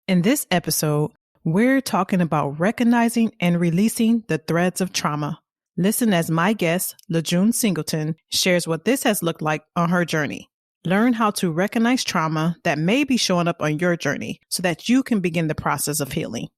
In this episode, we're talking about recognizing and releasing the threads of trauma. Listen as my guest, LaJune Singleton, shares what this has looked like on her journey. Learn how to recognize trauma that may be showing up on your journey so that you can begin the process of healing.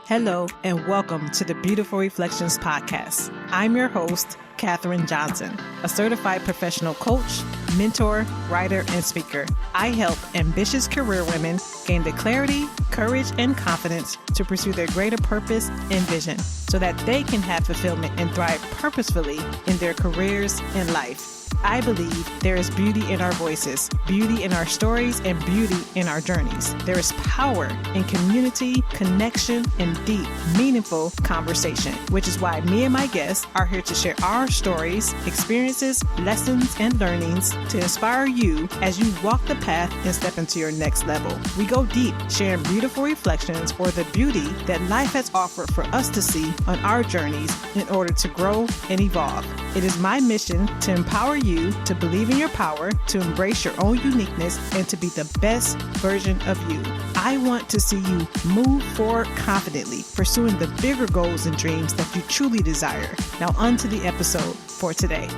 Hello, and welcome to the Beautiful Reflections podcast. I'm your host, Katherine Johnson, a certified professional coach, mentor, writer, and speaker. I help ambitious career women gain the clarity, courage, and confidence to pursue their greater purpose and vision so that they can have fulfillment and thrive purposefully in their careers and life. I believe there is beauty in our voices, beauty in our stories, and beauty in our journeys. There is power in community, connection, and deep, meaningful conversation, which is why me and my guests are here to share our stories, experiences, lessons, and learnings to inspire you as you walk the path and step into your next level. We go deep, sharing beautiful reflections or the beauty that life has offered for us to see on our journeys in order to grow and evolve. It is my mission to empower you to believe in your power, to embrace your own uniqueness, and to be the best version of you. I want to see you move forward confidently, pursuing the bigger goals and dreams that you truly desire. Now on to the episode for today.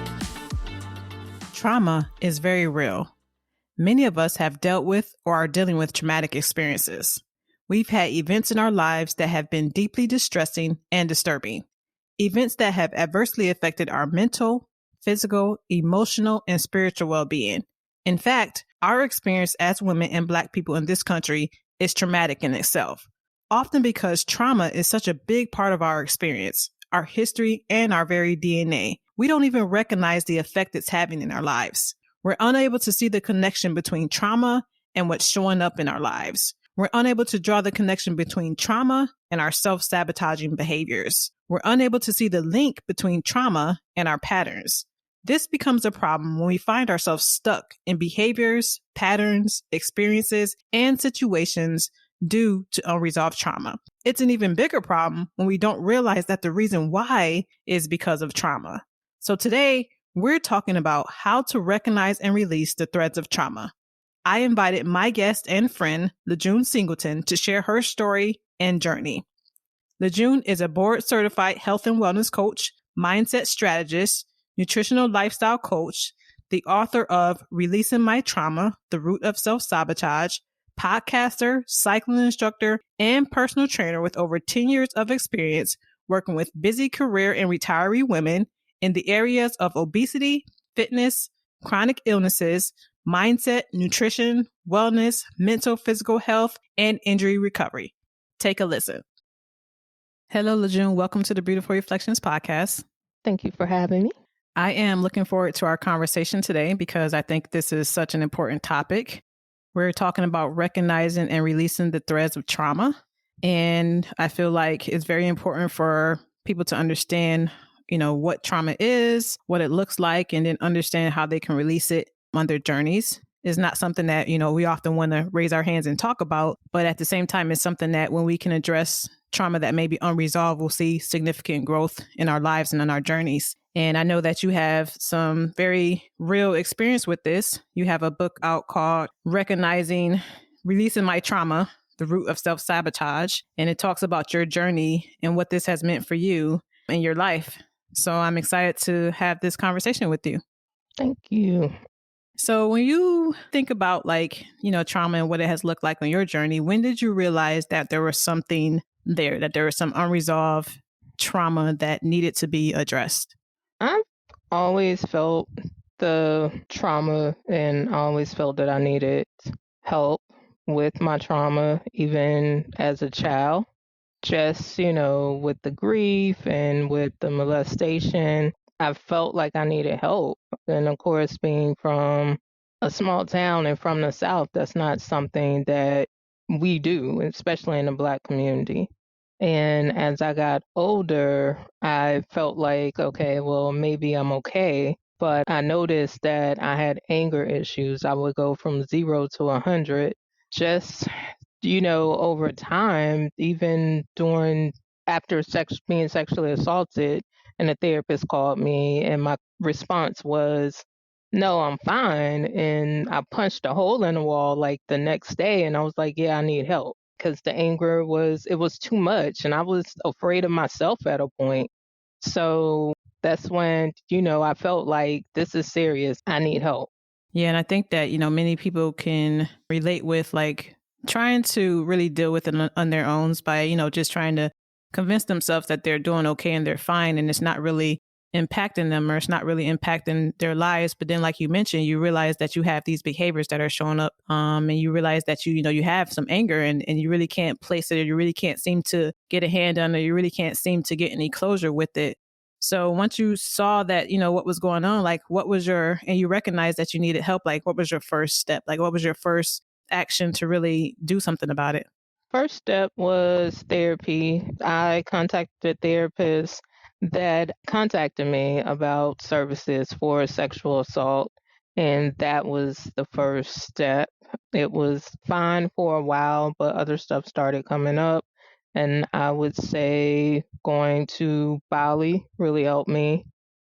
Trauma is very real. Many of us have dealt with or are dealing with traumatic experiences. We've had events in our lives that have been deeply distressing and disturbing. Events that have adversely affected our mental, physical, emotional, and spiritual well-being. In fact, our experience as women and Black people in this country is traumatic in itself, often because trauma is such a big part of our experience, our history, and our very DNA. We don't even recognize the effect it's having in our lives. We're unable to see the connection between trauma and what's showing up in our lives. We're unable to draw the connection between trauma and our self-sabotaging behaviors. We're unable to see the link between trauma and our patterns. This becomes a problem when we find ourselves stuck in behaviors, patterns, experiences, and situations due to unresolved trauma. It's an even bigger problem when we don't realize that the reason why is because of trauma. So today, we're talking about how to recognize and release the threads of trauma. I invited my guest and friend, LaJune Singleton, to share her story and journey. LaJune is a board-certified health and wellness coach, mindset strategist, nutritional lifestyle coach, the author of Releasing My Trauma, The Root of Self-Sabotage, podcaster, cycling instructor, and personal trainer with over 10 years of experience working with busy career and retiree women in the areas of obesity, fitness, chronic illnesses, mindset, nutrition, wellness, mental, physical health, and injury recovery. Take a listen. Hello, LaJune. Welcome to the Beautiful Reflections podcast. Thank you for having me. I am looking forward to our conversation today because I think this is such an important topic. We're talking about recognizing and releasing the threads of trauma. And I feel like it's very important for people to understand, what trauma is, what it looks like, and then understand how they can release it on their journeys. It's not something that, we often want to raise our hands and talk about, but at the same time, it's something that when we can address trauma that may be unresolved, we'll see significant growth in our lives and in our journeys. And I know that you have some very real experience with this. You have a book out called Releasing My Trauma, The Root of Self-Sabotage. And it talks about your journey and what this has meant for you in your life. So I'm excited to have this conversation with you. Thank you. So when you think about trauma and what it has looked like on your journey, when did you realize that there was something there, that there was some unresolved trauma that needed to be addressed? I've always felt the trauma and always felt that I needed help with my trauma, even as a child. Just, with the grief and with the molestation, I felt like I needed help. And of course, being from a small town and from the South, that's not something that we do, especially in the Black community. And as I got older, I felt like, okay, well, maybe I'm okay. But I noticed that I had anger issues. I would go from 0 to 100 just, over time, even after being sexually assaulted. And the therapist called me, and my response was, no, I'm fine. And I punched a hole in the wall like the next day, and I was like, yeah, I need help because the anger it was too much. And I was afraid of myself at a point. So that's when, I felt like this is serious. I need help. Yeah, and I think that, many people can relate with like trying to really deal with it on their own by, just trying to convince themselves that they're doing okay and they're fine and it's not really impacting them or it's not really impacting their lives. But then like you mentioned, you realize that you have these behaviors that are showing up, and you realize that you have some anger and you really can't place it or you really can't seem to get a hand on it or you really can't seem to get any closure with it. So once you saw that, what was going on, like and you recognized that you needed help, like what was your first step? Like what was your first action to really do something about it? First step was therapy. I contacted a therapist that contacted me about services for sexual assault, and that was the first step. It was fine for a while, but other stuff started coming up. And I would say going to Bali really helped me.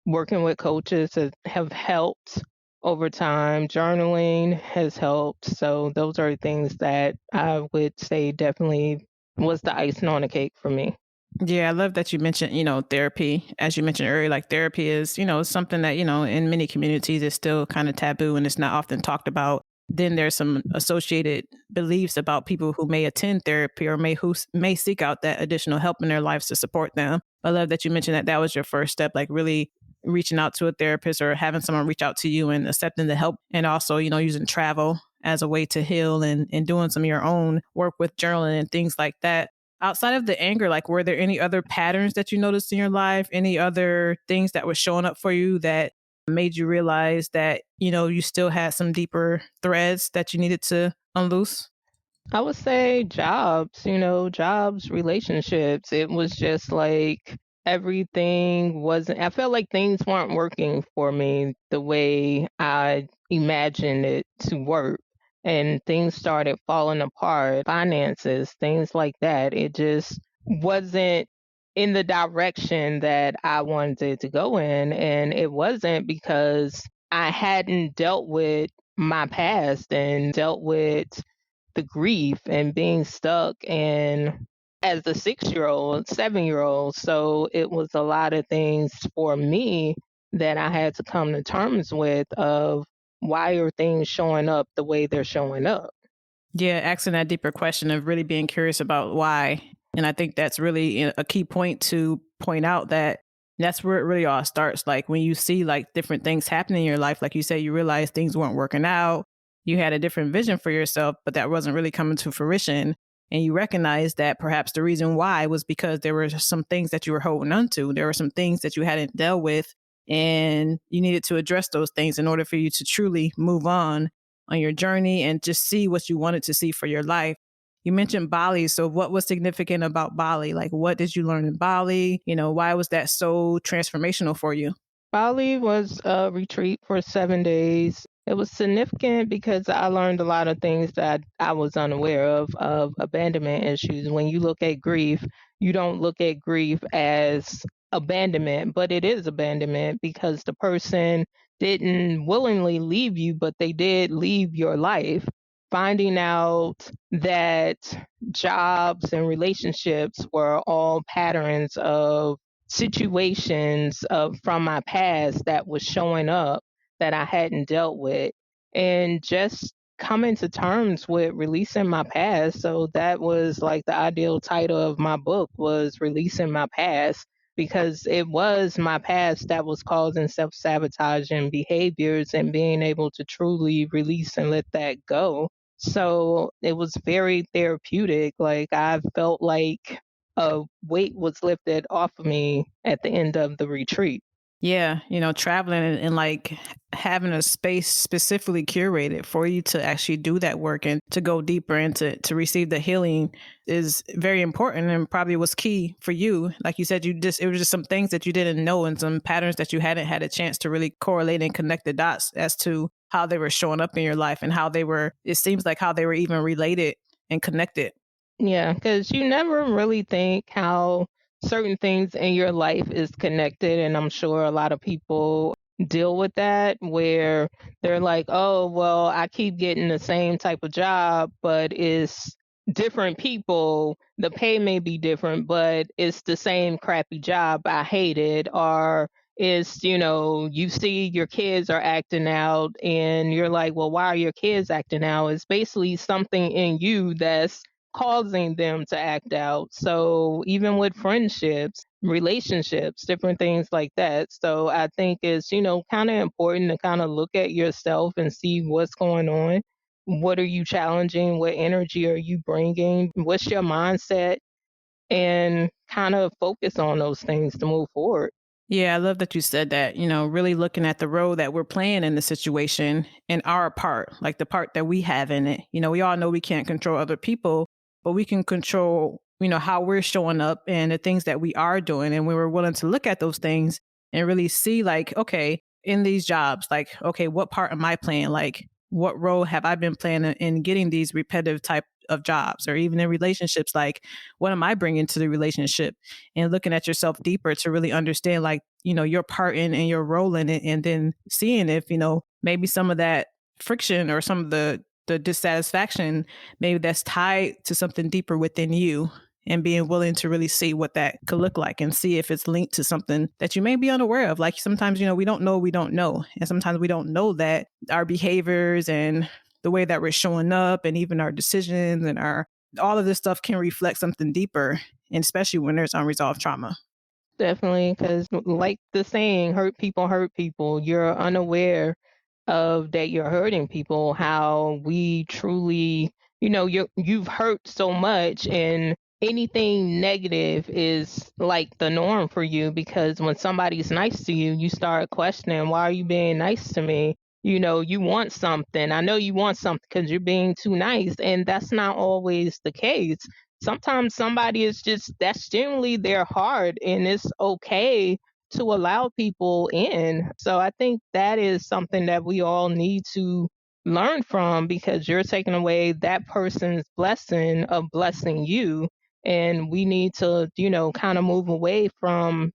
Working with coaches have helped over time. Journaling has helped. So those are things that I would say definitely was the icing on the cake for me. Yeah, I love that you mentioned, therapy. As you mentioned earlier, like therapy is, something that, in many communities is still kind of taboo and it's not often talked about. Then there's some associated beliefs about people who may attend therapy or may seek out that additional help in their lives to support them. I love that you mentioned that was your first step, like really reaching out to a therapist or having someone reach out to you and accepting the help, and also, using travel as a way to heal and doing some of your own work with journaling and things like that. Outside of the anger, like were there any other patterns that you noticed in your life? Any other things that were showing up for you that made you realize that, you still had some deeper threads that you needed to unloose? I would say jobs, relationships. It was just like everything wasn't, I felt like things weren't working for me the way I imagined it to work. And things started falling apart, finances, things like that. It just wasn't in the direction that I wanted it to go in. And it wasn't because I hadn't dealt with my past and dealt with the grief and being stuck and as a 6-year old, 7-year old. So it was a lot of things for me that I had to come to terms with of why are things showing up the way they're showing up. Yeah, asking that deeper question of really being curious about why. And I think that's really a key point to point out that that's where it really all starts. Like when you see like different things happening in your life, like you say, you realize things weren't working out. You had a different vision for yourself, but that wasn't really coming to fruition. And you recognize that perhaps the reason why was because there were some things that you were holding on to. There were some things that you hadn't dealt with, and you needed to address those things in order for you to truly move on your journey and just see what you wanted to see for your life. You mentioned Bali. So what was significant about Bali? Like what did you learn in Bali? Why was that so transformational for you? Bali was a retreat for 7 days. It was significant because I learned a lot of things that I was unaware of abandonment issues. When you look at grief, you don't look at grief as abandonment, but it is abandonment because the person didn't willingly leave you, but they did leave your life. Finding out that jobs and relationships were all patterns of situations from my past that was showing up that I hadn't dealt with, and just coming to terms with releasing my past. So that was like the ideal title of my book was Releasing My Past, because it was my past that was causing self-sabotaging behaviors, and being able to truly release and let that go. So it was very therapeutic. Like I felt like a weight was lifted off of me at the end of the retreat. Yeah, traveling and like having a space specifically curated for you to actually do that work and to go deeper and to receive the healing is very important and probably was key for you. Like you said, it was just some things that you didn't know and some patterns that you hadn't had a chance to really correlate and connect the dots as to how they were showing up in your life and it seems like how they were even related and connected. Yeah, because you never really think how certain things in your life is connected. And I'm sure a lot of people deal with that, where they're like, oh, well, I keep getting the same type of job, but it's different people. The pay may be different, but it's the same crappy job. I hate it. Or it's, you see your kids are acting out and you're like, well, why are your kids acting out? It's basically something in you that's causing them to act out. So even with friendships, relationships, different things like that. So I think it's, kind of important to kind of look at yourself and see what's going on. What are you challenging? What energy are you bringing? What's your mindset? And kind of focus on those things to move forward. Yeah, I love that you said that, really looking at the role that we're playing in the situation and our part, like the part that we have in it. We all know we can't control other people, but we can control, how we're showing up and the things that we are doing. And we were willing to look at those things and really see, like, okay, in these jobs, like, okay, what part am I playing? Like, what role have I been playing in getting these repetitive type of jobs, or even in relationships? Like, what am I bringing to the relationship? And looking at yourself deeper to really understand, like, your part in and your role in it, and then seeing if, maybe some of that friction or some of the dissatisfaction, maybe that's tied to something deeper within you, and being willing to really see what that could look like and see if it's linked to something that you may be unaware of. Like, sometimes, we don't know. And sometimes we don't know that our behaviors and the way that we're showing up and even our decisions and all of this stuff can reflect something deeper, and especially when there's unresolved trauma. Definitely, because like the saying, hurt people. You're unaware of that you're hurting people, how we truly, you've hurt so much, and anything negative is like the norm for you, because when somebody's nice to you, you start questioning, why are you being nice to me? You want something. I know you want something because you're being too nice, and that's not always the case. Sometimes somebody is just, that's generally their heart, and it's okay to allow people in. So I think that is something that we all need to learn from, because you're taking away that person's blessing of blessing you. And we need to, kind of move away from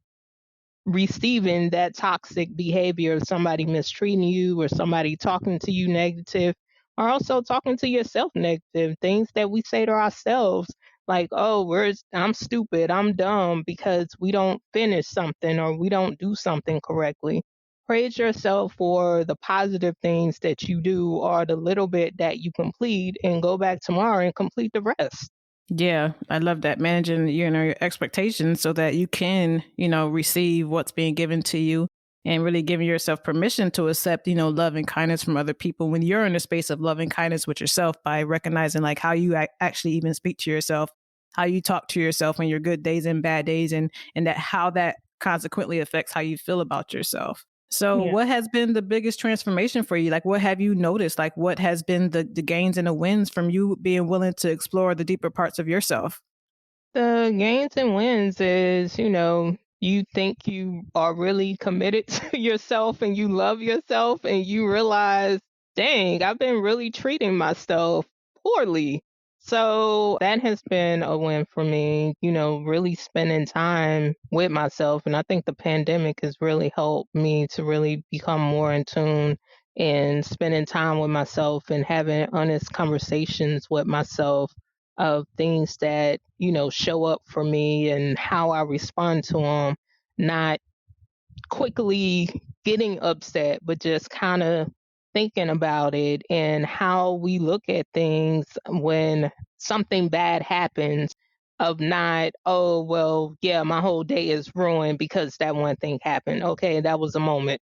receiving that toxic behavior of somebody mistreating you or somebody talking to you negative, or also talking to yourself negative, things that we say to ourselves, like, oh, I'm stupid, I'm dumb, because we don't finish something or we don't do something correctly. Praise yourself for the positive things that you do, or the little bit that you complete, and go back tomorrow and complete the rest. Yeah, I love that. Managing, your expectations so that you can, receive what's being given to you, and really giving yourself permission to accept, love and kindness from other people when you're in a space of love and kindness with yourself, by recognizing like how you actually even speak to yourself, how you talk to yourself on your good days and bad days, and that how that consequently affects how you feel about yourself. So Yeah. what has been the biggest transformation for you? Like, what have you noticed? Like, what has been the gains and the wins from you being willing to explore the deeper parts of yourself? The gains and wins is, you think you are really committed to yourself and you love yourself, and you realize, dang, I've been really treating myself poorly. So that has been a win for me, really spending time with myself. And I think the pandemic has really helped me to really become more in tune, and spending time with myself and having honest conversations with myself of things that, show up for me and how I respond to them, not quickly getting upset, but just kind of thinking about it, and how we look at things when something bad happens, of not, oh, well, yeah, my whole day is ruined because that one thing happened. Okay, that was a moment.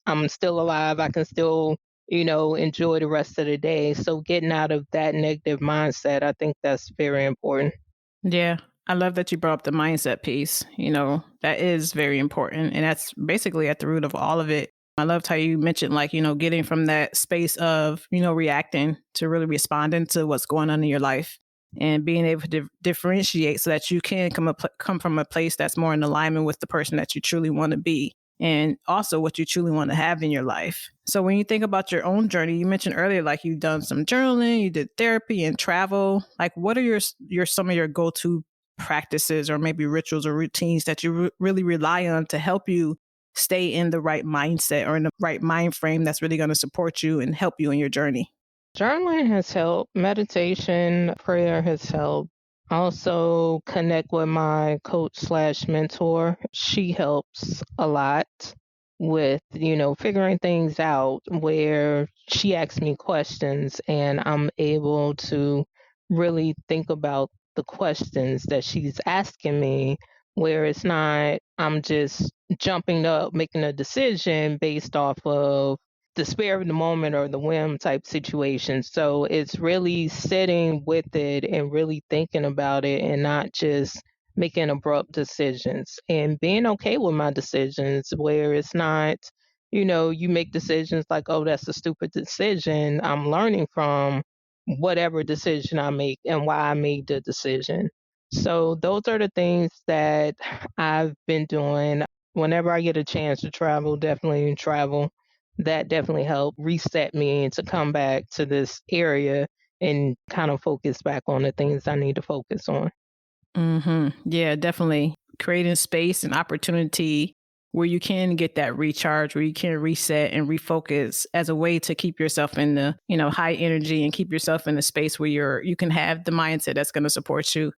I'm still alive. I can still, enjoy the rest of the day. So getting out of that negative mindset, I think that's very important. Yeah, I love that you brought up the mindset piece. That is very important. And that's basically at the root of all of it. I loved how you mentioned, like, getting from that space of, reacting to really responding to what's going on in your life, and being able to differentiate so that you can come from a place that's more in alignment with the person that you truly want to be, and also what you truly want to have in your life. So when you think about your own journey, you mentioned earlier, like, you've done some journaling, you did therapy and travel. Like, what are your some of your go-to practices, or maybe rituals or routines that you really rely on to help you stay in the right mindset or in the right mind frame that's really going to support you and help you in your journey? Journaling has helped. Meditation, prayer has helped. Also connect with my coach slash mentor. She helps a lot with, figuring things out where she asks me questions and I'm able to really think about the questions that she's asking me, where it's not, I'm just jumping up, making a decision based off of the spare of the moment or the whim type situation. So it's really sitting with it and really thinking about it and not just making abrupt decisions and being okay with my decisions where it's not, you make decisions like, oh, that's a stupid decision. I'm learning from whatever decision I make and why I made the decision. So those are the things that I've been doing. Whenever I get a chance to travel, definitely travel. That definitely helped reset me and to come back to this area and kind of focus back on the things I need to focus on. Yeah, definitely creating space and opportunity where you can get that recharge, where you can reset and refocus as a way to keep yourself in the, high energy and keep yourself in a space where you can have the mindset that's going to support you.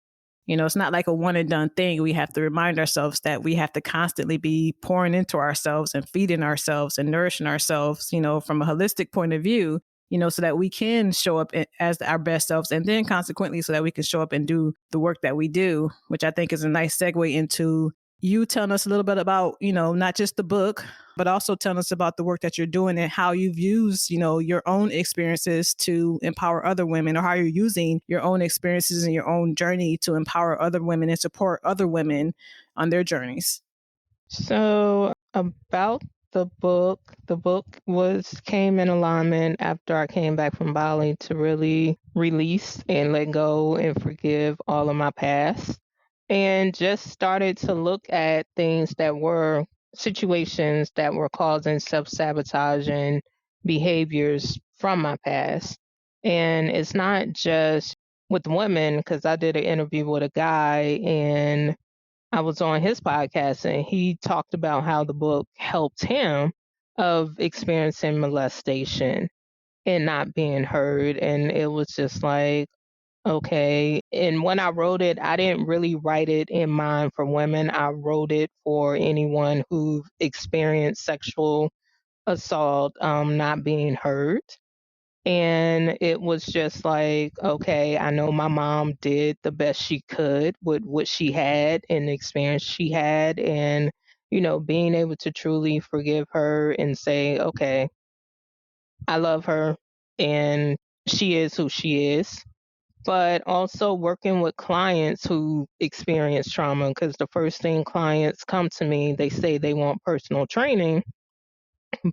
It's not like a one and done thing. We have to remind ourselves that we have to constantly be pouring into ourselves and feeding ourselves and nourishing ourselves, from a holistic point of view, so that we can show up as our best selves, and then consequently so that we can show up and do the work that we do, which I think is a nice segue into you telling us a little bit about, not just the book, but also telling us about the work that you're doing and how you've used, your own experiences to empower other women, or how you're using your own experiences and your own journey to empower other women and support other women on their journeys. So about the book came in alignment after I came back from Bali to really release and let go and forgive all of my past, and just started to look at things that were situations that were causing self-sabotaging behaviors from my past. And it's not just with women, because I did an interview with a guy and I was on his podcast and he talked about how the book helped him of experiencing molestation and not being heard. And it was just like, okay. And when I wrote it, I didn't really write it in mind for women. I wrote it for anyone who experienced sexual assault, not being heard. And it was just like, okay, I know my mom did the best she could with what she had and the experience she had. And, being able to truly forgive her and say, okay, I love her and she is who she is. But also working with clients who experience trauma, because the first thing clients come to me, they say they want personal training,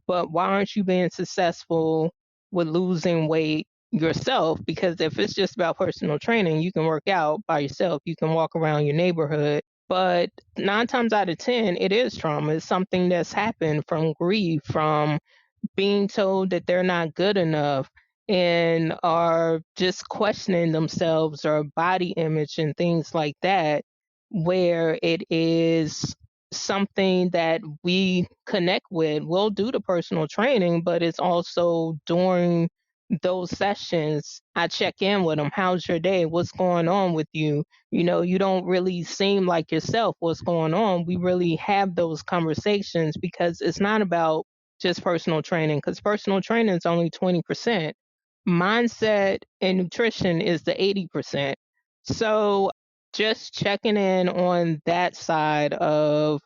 but why aren't you being successful with losing weight yourself? Because if it's just about personal training, you can work out by yourself, you can walk around your neighborhood. But 9 times out of 10, it is trauma. It's something that's happened from grief, from being told that they're not good enough, and are just questioning themselves or body image and things like that, where it is something that we connect with. We'll do the personal training, but it's also during those sessions, I check in with them. How's your day? What's going on with you? You don't really seem like yourself. What's going on? We really have those conversations because it's not about just personal training, because personal training is only 20%. Mindset and nutrition is the 80%. So just checking in on that side of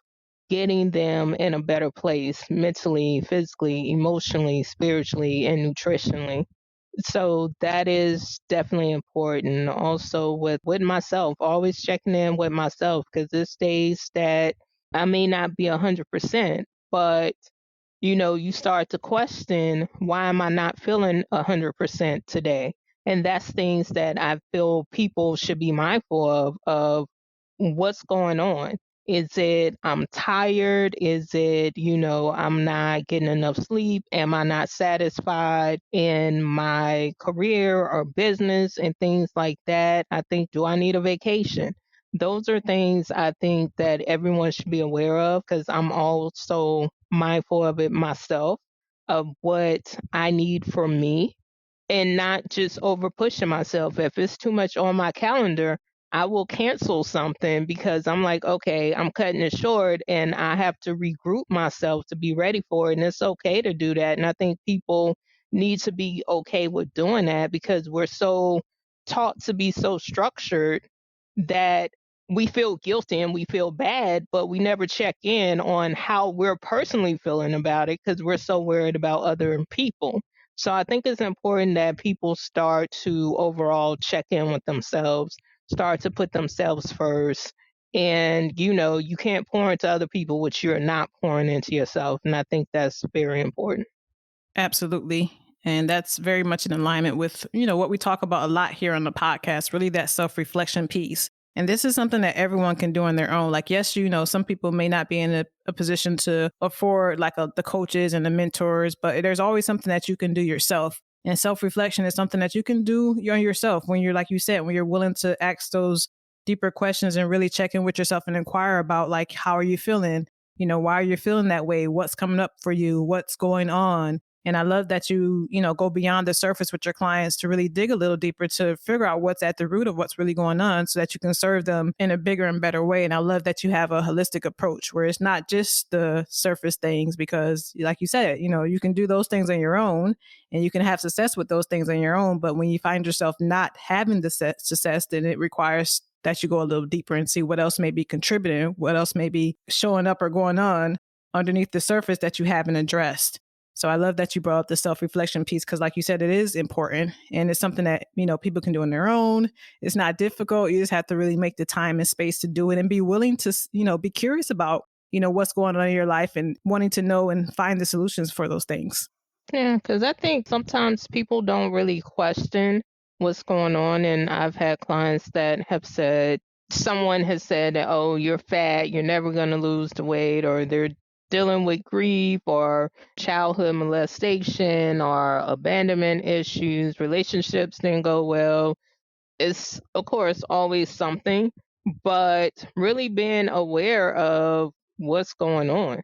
getting them in a better place mentally, physically, emotionally, spiritually, and nutritionally. So that is definitely important. Also with myself, always checking in with myself, because there's days that I may not be 100%, but you start to question, why am I not feeling 100% today? And that's things that I feel people should be mindful of what's going on. Is it I'm tired? Is it, I'm not getting enough sleep? Am I not satisfied in my career or business and things like that? I think, do I need a vacation? Those are things I think that everyone should be aware of, because I'm also mindful of it myself, of what I need for me, and not just over pushing myself. If it's too much on my calendar, I will cancel something because I'm like, okay, I'm cutting it short and I have to regroup myself to be ready for it. And it's okay to do that. And I think people need to be okay with doing that, because we're so taught to be so structured that we feel guilty and we feel bad, but we never check in on how we're personally feeling about it because we're so worried about other people. So I think it's important that people start to overall check in with themselves, start to put themselves first. And, you can't pour into other people what you're not pouring into yourself. And I think that's very important. Absolutely. And that's very much in alignment with, what we talk about a lot here on the podcast, really that self-reflection piece. And this is something that everyone can do on their own. Like, yes, some people may not be in a position to afford like the coaches and the mentors, but there's always something that you can do yourself. And self-reflection is something that you can do on yourself when you're, like you said, when you're willing to ask those deeper questions and really check in with yourself and inquire about like, how are you feeling? Why are you feeling that way? What's coming up for you? What's going on? And I love that you, go beyond the surface with your clients to really dig a little deeper to figure out what's at the root of what's really going on so that you can serve them in a bigger and better way. And I love that you have a holistic approach where it's not just the surface things, because like you said, you can do those things on your own and you can have success with those things on your own. But when you find yourself not having the success, then it requires that you go a little deeper and see what else may be contributing, what else may be showing up or going on underneath the surface that you haven't addressed. So I love that you brought up the self-reflection piece because, like you said, it is important and it's something that, people can do on their own. It's not difficult. You just have to really make the time and space to do it and be willing to, be curious about, what's going on in your life and wanting to know and find the solutions for those things. Yeah, because I think sometimes people don't really question what's going on. And I've had clients that have said, someone has said, that, oh, you're fat, you're never going to lose the weight, or they're dealing with grief or childhood molestation or abandonment issues, relationships didn't go well. It's, of course, always something, but really being aware of what's going on.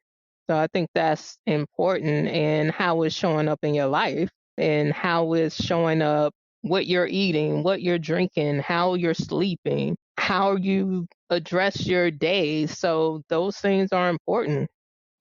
So I think that's important, and how it's showing up in your life and how it's showing up, what you're eating, what you're drinking, how you're sleeping, how you address your day. So those things are important.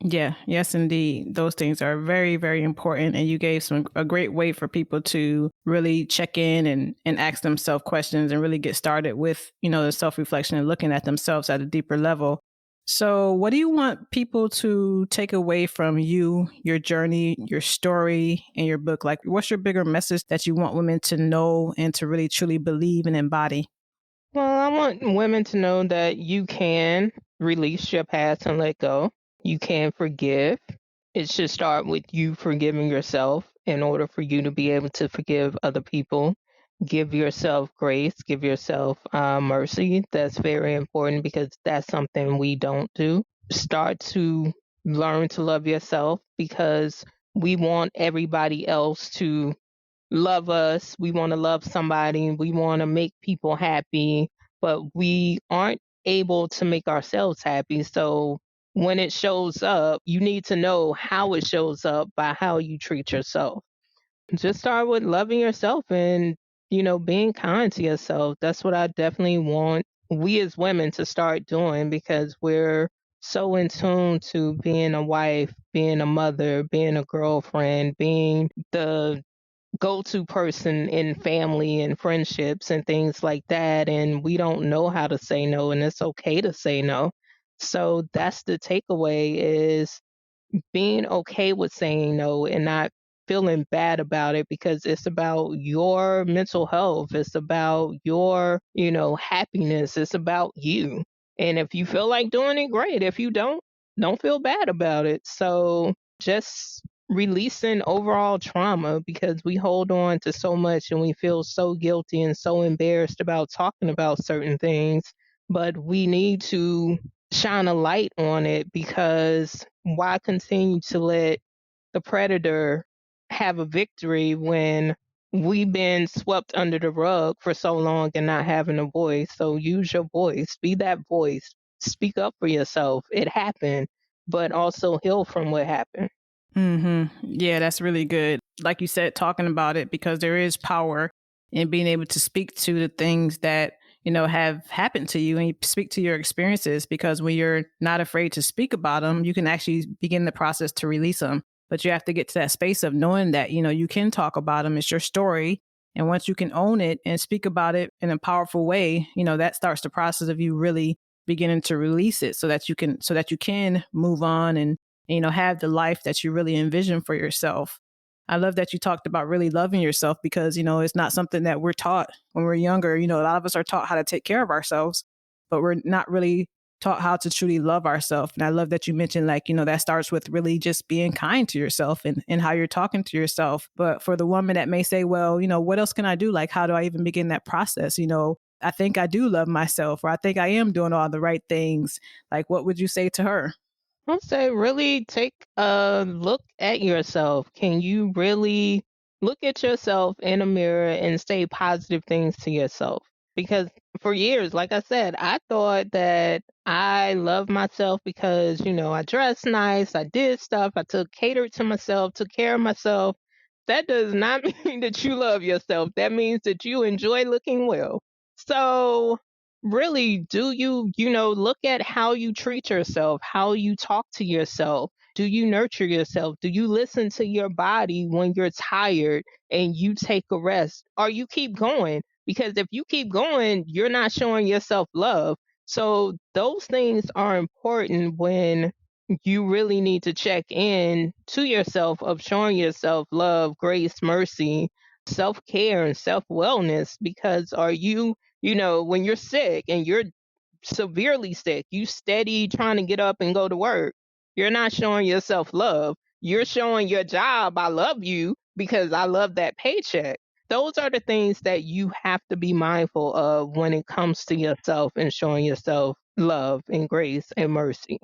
Yeah, yes, indeed. Those things are very, very important. And you gave a great way for people to really check in and ask themselves questions and really get started with, the self-reflection and looking at themselves at a deeper level. So what do you want people to take away from you, your journey, your story, and your book? Like, what's your bigger message that you want women to know and to really truly believe and embody? Well, I want women to know that you can release your past and let go. You can forgive. It should start with you forgiving yourself in order for you to be able to forgive other people. Give yourself grace, give yourself mercy. That's very important because that's something we don't do. Start to learn to love yourself, because we want everybody else to love us. We want to love somebody. We want to make people happy, but we aren't able to make ourselves happy. So when it shows up, you need to know how it shows up by how you treat yourself. Just start with loving yourself and, being kind to yourself. That's what I definitely want we as women to start doing, because we're so in tune to being a wife, being a mother, being a girlfriend, being the go-to person in family and friendships and things like that, and we don't know how to say no, and it's okay to say no. So that's the takeaway, is being okay with saying no and not feeling bad about it, because it's about your mental health. It's about your, happiness. It's about you. And if you feel like doing it, great. If you don't feel bad about it. So just releasing overall trauma, because we hold on to so much and we feel so guilty and so embarrassed about talking about certain things. But we need to shine a light on it, because why continue to let the predator have a victory when we've been swept under the rug for so long and not having a voice. So use your voice, be that voice, speak up for yourself. It happened, but also heal from what happened. Yeah, that's really good. Like you said, talking about it, because there is power in being able to speak to the things that, have happened to you, and you speak to your experiences, because when you're not afraid to speak about them, you can actually begin the process to release them. But you have to get to that space of knowing that, you can talk about them. It's your story. And once you can own it and speak about it in a powerful way, that starts the process of you really beginning to release it so that you can move on and have the life that you really envision for yourself. I love that you talked about really loving yourself, because, it's not something that we're taught when we're younger. A lot of us are taught how to take care of ourselves, but we're not really taught how to truly love ourselves. And I love that you mentioned, like, that starts with really just being kind to yourself and how you're talking to yourself. But for the woman that may say, well, what else can I do? Like, how do I even begin that process? I think I do love myself, or I think I am doing all the right things. Like, what would you say to her? I'll say really take a look at yourself. Can you really look at yourself in a mirror and say positive things to yourself? Because for years, like I said, I thought that I love myself because, I dressed nice, I did stuff, I took catered to myself, took care of myself. That does not mean that you love yourself. That means that you enjoy looking well. So really, do you, look at how you treat yourself, how you talk to yourself? Do you nurture yourself? Do you listen to your body when you're tired and you take a rest? Or you keep going? Because if you keep going, you're not showing yourself love. So those things are important when you really need to check in to yourself of showing yourself love, grace, mercy, self-care and self-wellness. Because are you, when you're sick and you're severely sick, you steady trying to get up and go to work, you're not showing yourself love. You're showing your job, I love you because I love that paycheck. Those are the things that you have to be mindful of when it comes to yourself and showing yourself love and grace and mercy.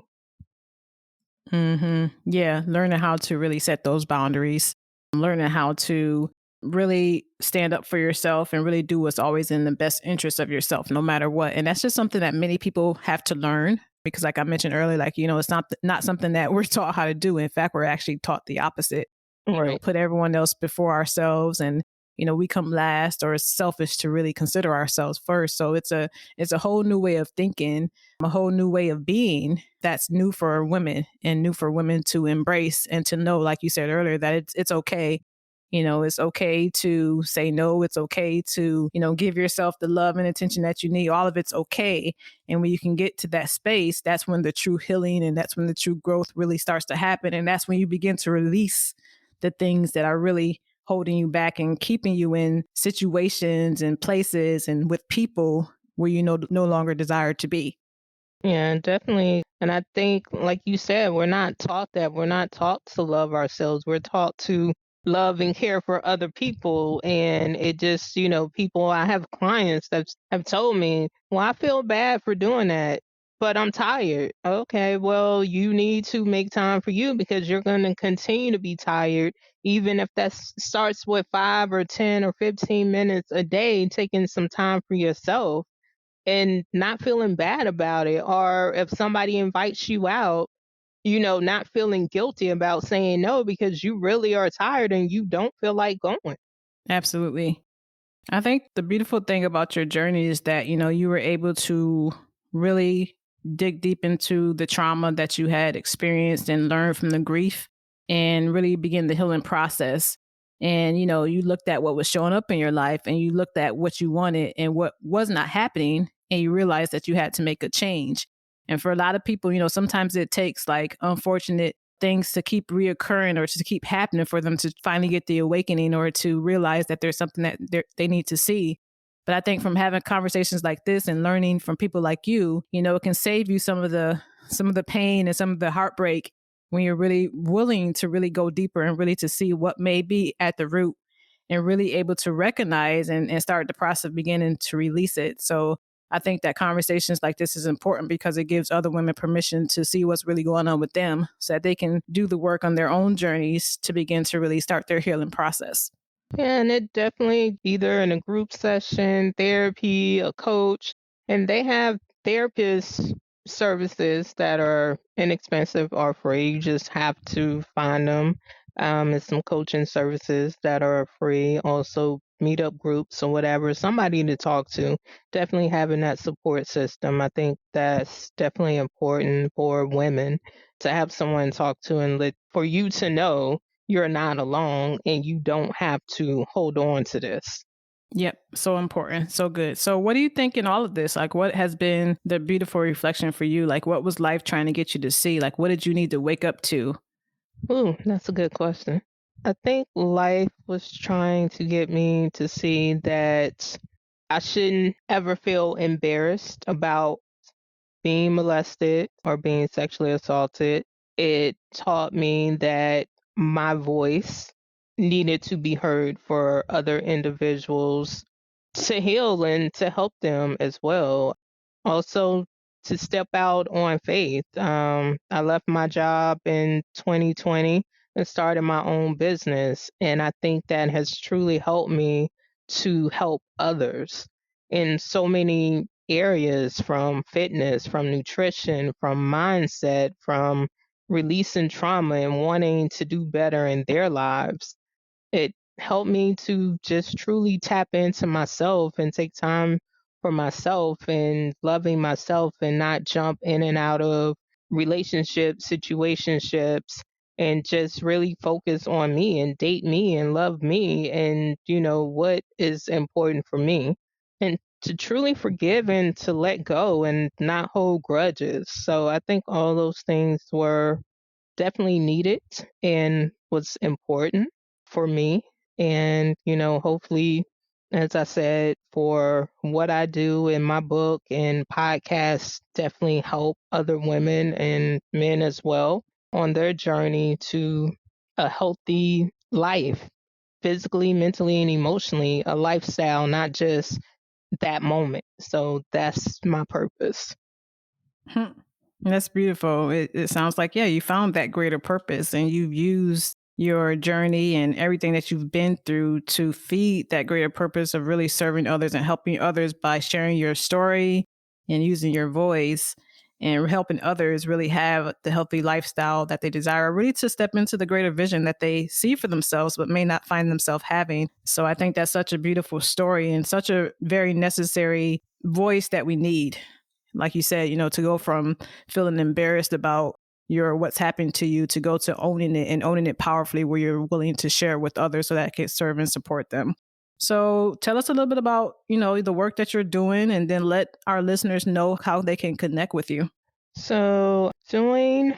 Yeah, learning how to really set those boundaries, learning how to really stand up for yourself and really do what's always in the best interest of yourself, no matter what. And that's just something that many people have to learn, because, like I mentioned earlier, like, it's not something that we're taught how to do. In fact, we're actually taught the opposite. Right. Put everyone else before ourselves, and we come last, or it's selfish to really consider ourselves first. So it's a whole new way of thinking, a whole new way of being, that's new for women, and new for women to embrace and to know, like you said earlier, that it's okay. It's okay to say no. It's okay to, give yourself the love and attention that you need. All of it's okay. And when you can get to that space, that's when the true healing and that's when the true growth really starts to happen. And that's when you begin to release the things that are really holding you back and keeping you in situations and places and with people where you no longer desire to be. Yeah, definitely. And I think, like you said, we're not taught that. We're not taught to love ourselves. We're taught to love and care for other people. And it just, people, I have clients that have told me, well, I feel bad for doing that, but I'm tired. Okay, well, you need to make time for you because you're going to continue to be tired, even if that starts with 5 or 10 or 15 minutes a day, taking some time for yourself and not feeling bad about it. Or if somebody invites you out, not feeling guilty about saying no because you really are tired and you don't feel like going. Absolutely. I think the beautiful thing about your journey is that, you were able to really dig deep into the trauma that you had experienced and learn from the grief and really begin the healing process. And, you looked at what was showing up in your life, and you looked at what you wanted and what was not happening. And you realized that you had to make a change. And for a lot of people, sometimes it takes like unfortunate things to keep reoccurring or to keep happening for them to finally get the awakening or to realize that there's something that they need to see. But I think from having conversations like this and learning from people like you, it can save you some of the pain and some of the heartbreak when you're really willing to really go deeper and really to see what may be at the root and really able to recognize and start the process of beginning to release it. So I think that conversations like this is important because it gives other women permission to see what's really going on with them so that they can do the work on their own journeys to begin to really start their healing process. And it definitely either in a group session, therapy, a coach, and they have therapist services that are inexpensive or free. You just have to find them. And some coaching services that are free. Also, meetup groups or whatever. Somebody to talk to. Definitely having that support system. I think that's definitely important for women to have someone to talk to and for you to know you're not alone and you don't have to hold on to this. Yep. So important. So good. So what do you think in all of this? Like what has been the beautiful reflection for you? Like what was life trying to get you to see? Like what did you need to wake up to? Ooh, that's a good question. I think life was trying to get me to see that I shouldn't ever feel embarrassed about being molested or being sexually assaulted. It taught me that my voice needed to be heard for other individuals to heal and to help them as well. Also, to step out on faith. I left my job in 2020 and started my own business. And I think that has truly helped me to help others in so many areas, from fitness, from nutrition, from mindset, from releasing trauma and wanting to do better in their lives. It helped me to just truly tap into myself and take time for myself and loving myself and not jump in and out of relationships, situationships, and just really focus on me and date me and love me and, what is important for me. And to truly forgive and to let go and not hold grudges. So I think all those things were definitely needed and was important for me. And, hopefully, as I said, for what I do in my book and podcast, definitely help other women and men as well on their journey to a healthy life, physically, mentally, and emotionally, a lifestyle, not just that moment. So that's my purpose. Hmm. That's beautiful. It sounds like, yeah, you found that greater purpose and you've used your journey and everything that you've been through to feed that greater purpose of really serving others and helping others by sharing your story and using your voice and helping others really have the healthy lifestyle that they desire, really to step into the greater vision that they see for themselves, but may not find themselves having. So I think that's such a beautiful story and such a very necessary voice that we need, like you said, to go from feeling embarrassed about your what's happened to you to go to owning it and owning it powerfully where you're willing to share it with others so that it can serve and support them. So tell us a little bit about, the work that you're doing and then let our listeners know how they can connect with you. So, doing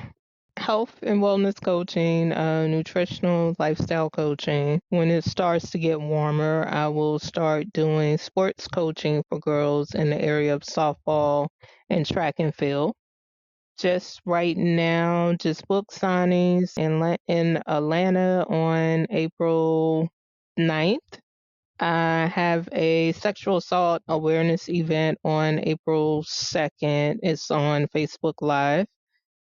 health and wellness coaching, nutritional lifestyle coaching. When it starts to get warmer, I will start doing sports coaching for girls in the area of softball and track and field. Just right now, just book signings in Atlanta on April 9th. I have a sexual assault awareness event on April 2nd. It's on Facebook Live.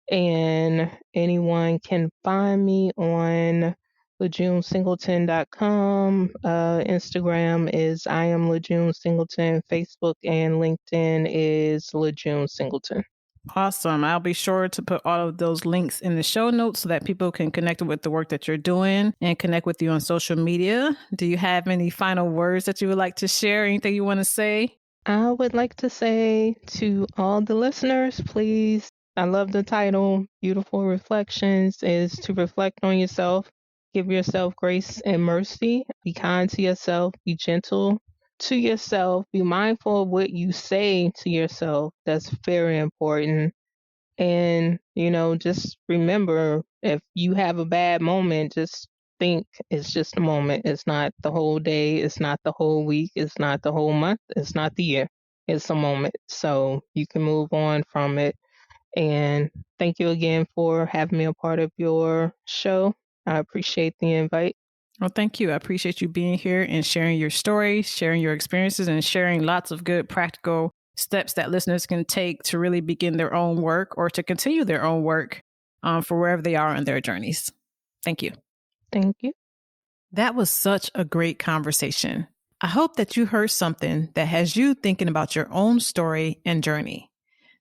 And anyone can find me on LaJuneSingleton.com. Instagram is I am LaJune Singleton. Facebook and LinkedIn is LaJune Singleton. Awesome. I'll be sure to put all of those links in the show notes so that people can connect with the work that you're doing and connect with you on social media. Do you have any final words that you would like to share? Anything you want to say? I would like to say to all the listeners, please, I love the title, Beautiful Reflections, is to reflect on yourself, give yourself grace and mercy, be kind to yourself, be gentle to yourself, be mindful of what you say to yourself. That's very important. And, just remember, if you have a bad moment, just think it's just a moment. It's not the whole day. It's not the whole week. It's not the whole month. It's not the year. It's a moment. So you can move on from it. And thank you again for having me a part of your show. I appreciate the invite. Well, thank you. I appreciate you being here and sharing your story, sharing your experiences, and sharing lots of good practical steps that listeners can take to really begin their own work or to continue their own work for wherever they are in their journeys. Thank you. Thank you. That was such a great conversation. I hope that you heard something that has you thinking about your own story and journey.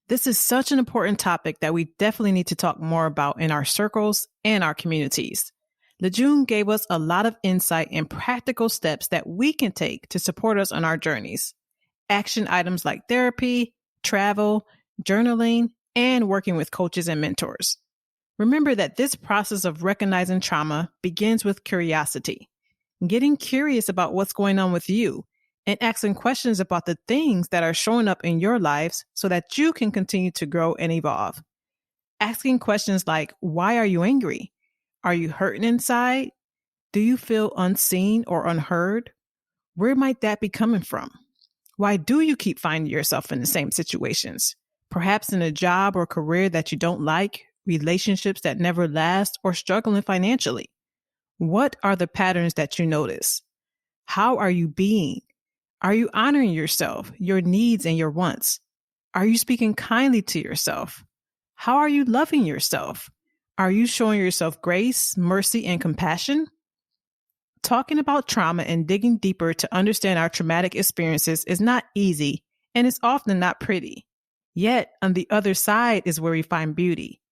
This is such an important topic that we definitely need to talk more about in our circles and our communities. LaJune gave us a lot of insight and practical steps that we can take to support us on our journeys. Action items like therapy, travel, journaling, and working with coaches and mentors. Remember that this process of recognizing trauma begins with curiosity, getting curious about what's going on with you, and asking questions about the things that are showing up in your lives so that you can continue to grow and evolve. Asking questions like, why are you angry? Are you hurting inside? Do you feel unseen or unheard? Where might that be coming from? Why do you keep finding yourself in the same situations? Perhaps in a job or career that you don't like, relationships that never last, or struggling financially. What are the patterns that you notice? How are you being? Are you honoring yourself, your needs, and your wants? Are you speaking kindly to yourself? How are you loving yourself? Are you showing yourself grace, mercy, and compassion? Talking about trauma and digging deeper to understand our traumatic experiences is not easy, and it's often not pretty. Yet, on the other side is where we find beauty.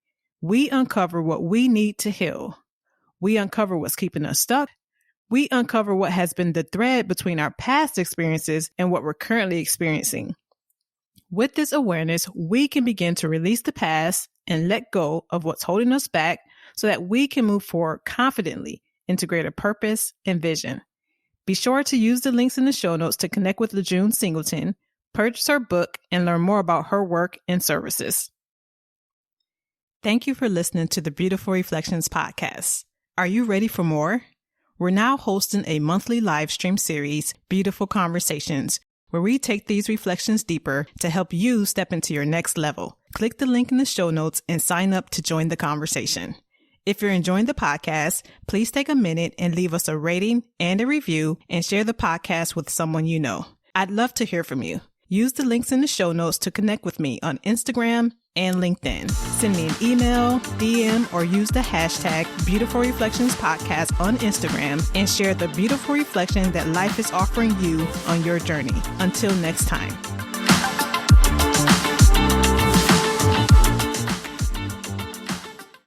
We uncover what we need to heal. We uncover what's keeping us stuck. We uncover what has been the thread between our past experiences and what we're currently experiencing. With this awareness, we can begin to release the past and let go of what's holding us back so that we can move forward confidently into greater purpose and vision. Be sure to use the links in the show notes to connect with LaJune Singleton, purchase her book, and learn more about her work and services. Thank you for listening to the Beautiful Reflections podcast. Are you ready for more? We're now hosting a monthly live stream series, Beautiful Conversations, where we take these reflections deeper to help you step into your next level. Click the link in the show notes and sign up to join the conversation. If you're enjoying the podcast, please take a minute and leave us a rating and a review and share the podcast with someone you know. I'd love to hear from you. Use the links in the show notes to connect with me on Instagram and LinkedIn. Send me an email, DM, or use the hashtag Beautiful Reflections Podcast on Instagram and share the beautiful reflection that life is offering you on your journey. Until next time.